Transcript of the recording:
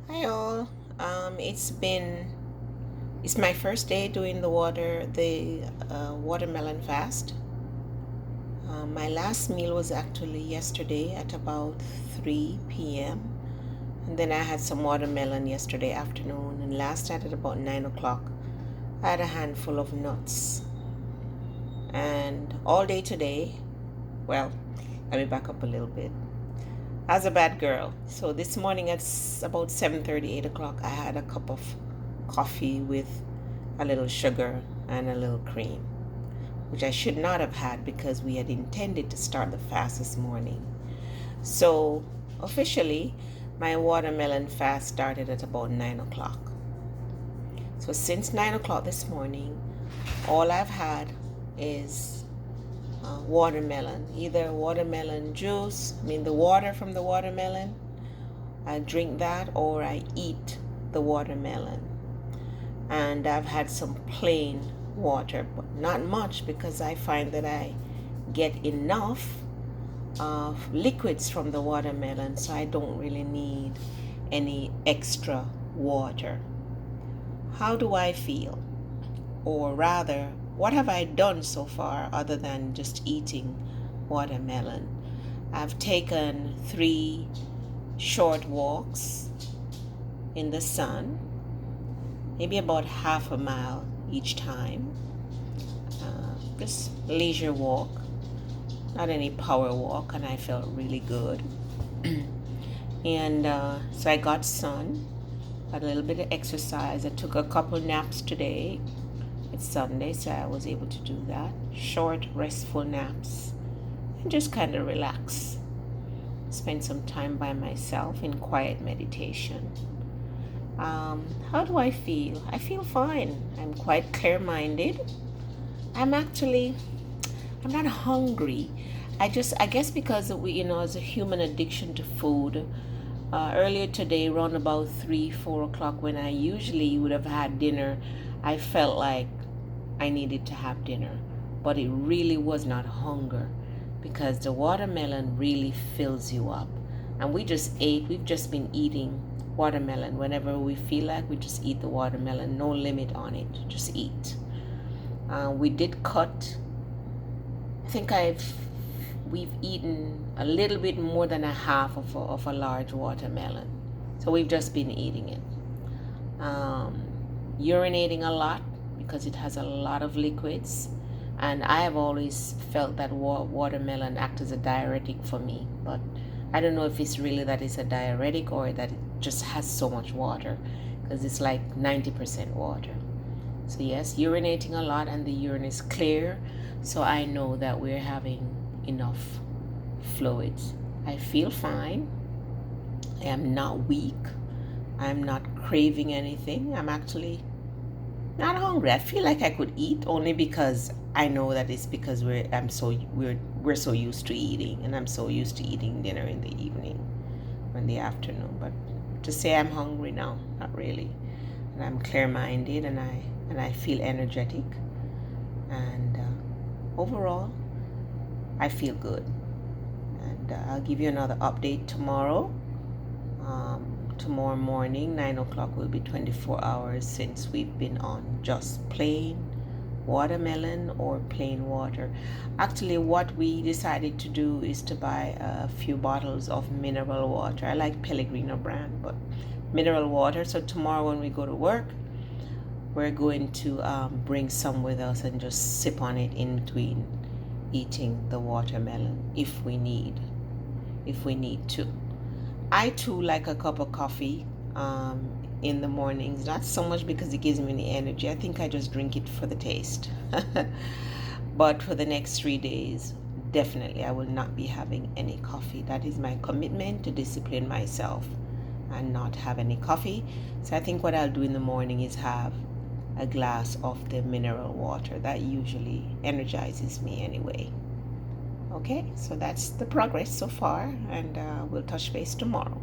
Hi all. It's my first day doing the watermelon fast. My last meal was actually yesterday at about 3 p.m. And then I had some watermelon yesterday afternoon, and last night at about 9 o'clock I had a handful of nuts. And all day today, well, let me back up a little bit. As a bad girl, so this morning at about 7:30, 8 o'clock, I had a cup of coffee with a little sugar and a little cream, which I should not have had because we had intended to start the fast this morning. So officially, my watermelon fast started at about 9 o'clock. So since 9 o'clock this morning, all I've had is watermelon, either watermelon juice, the water from the watermelon. I drink that or I eat the watermelon. And I've had some plain water, but not much because I find that I get enough of liquids from the watermelon, so I don't really need any extra water. How do I feel? Or rather, what have I done so far other than just eating watermelon? I've taken 3 short walks in the sun, maybe about half a mile each time. Just leisure walk, not any power walk, and I felt really good. And so I got sun, got a little bit of exercise. I took a couple naps today. It's Sunday, so I was able to do that. Short, restful naps, and just kind of relax. Spend some time by myself in quiet meditation. How do I feel? I feel fine. I'm quite clear-minded. I'm not hungry. I guess because as a human addiction to food. Earlier today, around about 3, 4 o'clock, when I usually would have had dinner, I felt like I needed to have dinner, but it really was not hunger, because the watermelon really fills you up. And we've just been eating watermelon whenever we feel like. We just eat the watermelon, no limit on it, just eat. We did cut. I think we've eaten a little bit more than a half of a large watermelon, so we've just been eating it. Urinating a lot because it has a lot of liquids, and I have always felt that watermelon acts as a diuretic for me, but I don't know if it's really that it's a diuretic or that it just has so much water, because it's like 90% water. So yes, urinating a lot, and the urine is clear, so I know that we're having enough fluids. I feel fine. I am not weak. I'm not craving anything. I'm actually not hungry. I feel like I could eat, only because I know that it's because we're so used to eating, and I'm so used to eating dinner in the evening or in the afternoon. But to say I'm hungry now, not really. And I'm clear-minded, and I feel energetic, and overall I feel good. And I'll give you another update tomorrow. Tomorrow morning, 9 o'clock, will be 24 hours since we've been on just plain watermelon or plain water. Actually, what we decided to do is to buy a few bottles of mineral water. I like Pellegrino brand, but mineral water. So tomorrow when we go to work, we're going to bring some with us and just sip on it in between eating the watermelon if we need to. I too like a cup of coffee in the mornings, not so much because it gives me the energy. I think I just drink it for the taste. But for the next 3 days, definitely I will not be having any coffee. That is my commitment, to discipline myself and not have any coffee. So I think what I'll do in the morning is have a glass of the mineral water. That usually energizes me anyway. Okay, so that's the progress so far, and we'll touch base tomorrow.